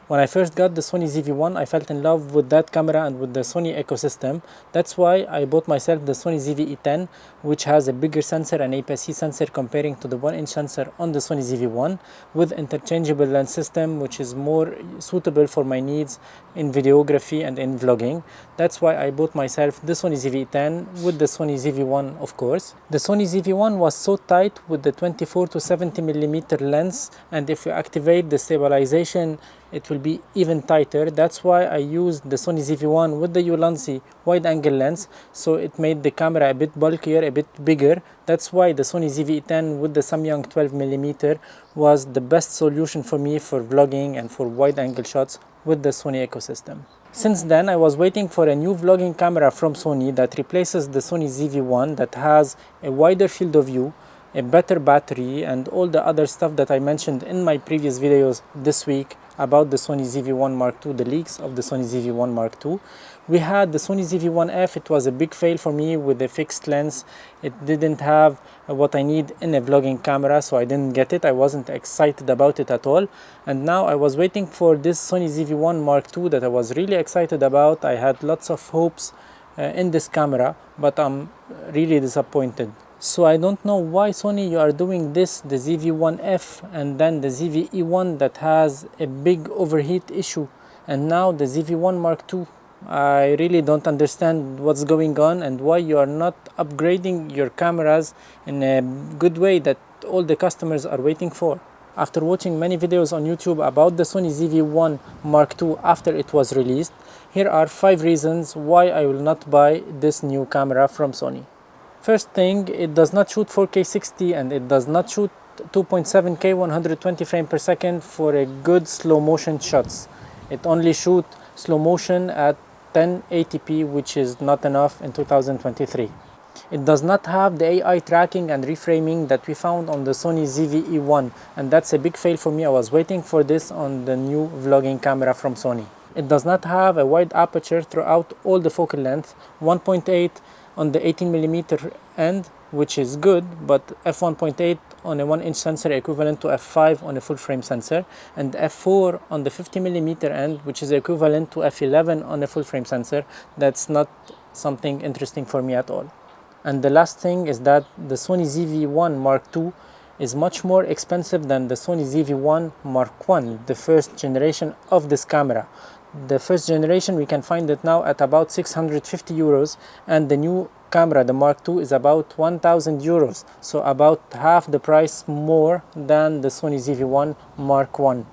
When I first got the Sony ZV-1, I felt in love with that camera and with the Sony ecosystem. That's why I bought myself the Sony ZV-E10, which has a bigger sensor and APS-C sensor comparing to the 1-inch sensor on the Sony ZV-1, with interchangeable lens system, which is more suitable for my needs in videography and in vlogging. That's why I bought myself the Sony ZV-E10 with the Sony ZV-1, of course. The Sony ZV-1 was so tight with the 24 to 70mm lens, and if you activate the stabilization, it will be even tighter. That's why I used the Sony ZV-1 with the Ulanzi wide-angle lens, so it made the camera a bit bulkier, a bit bigger. That's why the Sony ZV-E10 with the Samyang 12mm was the best solution for me for vlogging and for wide-angle shots with the Sony ecosystem. Since then, I was waiting for a new vlogging camera from Sony that replaces the Sony ZV-1, that has a wider field of view, a better battery, and all the other stuff that I mentioned in my previous videos this week about the Sony ZV-1 Mark II, the leaks of the Sony ZV-1 Mark II. We had the Sony ZV-1F. It was a big fail for me with a fixed lens. It didn't have what I need in a vlogging camera, so I didn't get it. I wasn't excited about it at all. And now I was waiting for this Sony ZV-1 Mark II that I was really excited about. I had lots of hopes in this camera, but I'm really disappointed. So I don't know why Sony you are doing this, the ZV-1F and then the ZV-E1 that has a big overheat issue, and now the ZV-1 Mark II. I really don't understand what's going on and why you are not upgrading your cameras in a good way that all the customers are waiting for. After watching many videos on YouTube about the Sony ZV-1 Mark II after it was released, here are 5 reasons why I will not buy this new camera from Sony. First thing, it does not shoot 4K 60 and it does not shoot 2.7K 120 frames per second for a good slow motion shots. It only shoots slow motion at 1080p, which is not enough in 2023. It does not have the AI tracking and reframing that we found on the Sony ZV-E1, and that's a big fail for me. I was waiting for this on the new vlogging camera from Sony. It does not have a wide aperture throughout all the focal length, 1.8 on the 18mm end, which is good, but f1.8 on a 1-inch sensor equivalent to f5 on a full frame sensor, and f4 on the 50mm end, which is equivalent to f11 on a full frame sensor. That's not something interesting for me at all. And the last thing is that the Sony ZV-1 Mark II is much more expensive than the Sony ZV-1 Mark I, the first generation of this camera. The first generation, we can find it now at about 650 euros, and the new camera, the Mark II, is about 1000 euros, so about half the price more than the Sony ZV-1 Mark I.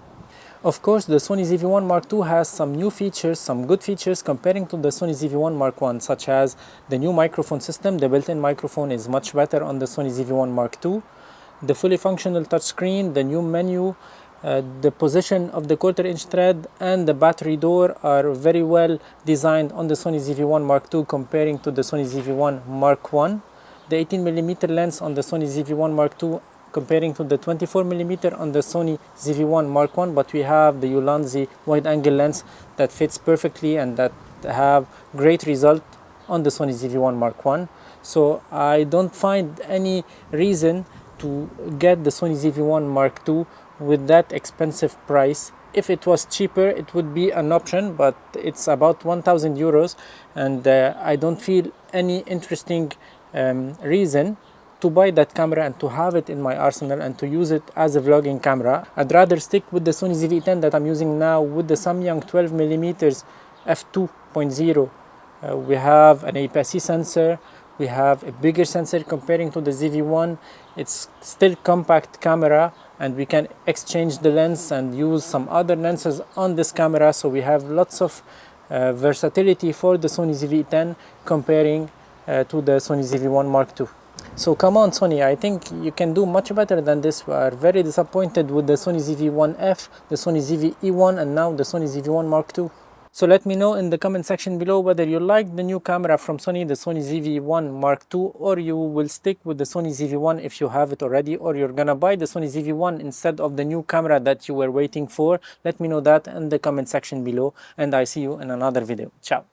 Of course, the Sony ZV-1 Mark II has some new features, some good features comparing to the Sony ZV-1 Mark I, such as the new microphone system. The built-in microphone is much better on the Sony ZV-1 Mark II. The fully functional touchscreen, the new menu, the position of the 1/4-inch thread and the battery door are very well designed on the Sony ZV-1 Mark II comparing to the Sony ZV-1 Mark I. The 18mm lens on the Sony ZV-1 Mark II comparing to the 24mm on the Sony ZV-1 Mark I, but we have the Ulanzi wide-angle lens that fits perfectly and that have great result on the Sony ZV-1 Mark I. So I don't find any reason to get the Sony ZV-1 Mark II with that expensive price. If it was cheaper, it would be an option, but it's about 1000 euros, and I don't feel any interesting reason to buy that camera and to have it in my arsenal and to use it as a vlogging camera. I'd rather stick with the Sony ZV-10 that I'm using now with the Samyang 12mm f2.0. We have an APS-C sensor, we have a bigger sensor comparing to the ZV-1. It's still compact camera, and we can exchange the lens and use some other lenses on this camera, so we have lots of versatility for the Sony ZV-10 comparing to the Sony ZV-1 Mark II. So come on Sony, I think you can do much better than this. We are very disappointed with the Sony ZV-1F, the Sony ZV-E1 and now the Sony ZV-1 Mark II. So let me know in the comment section below whether you like the new camera from Sony, the Sony ZV-1 Mark II, or you will stick with the Sony ZV-1 if you have it already, or you're gonna buy the Sony ZV-1 instead of the new camera that you were waiting for. Let me know that in the comment section below, and I see you in another video. Ciao.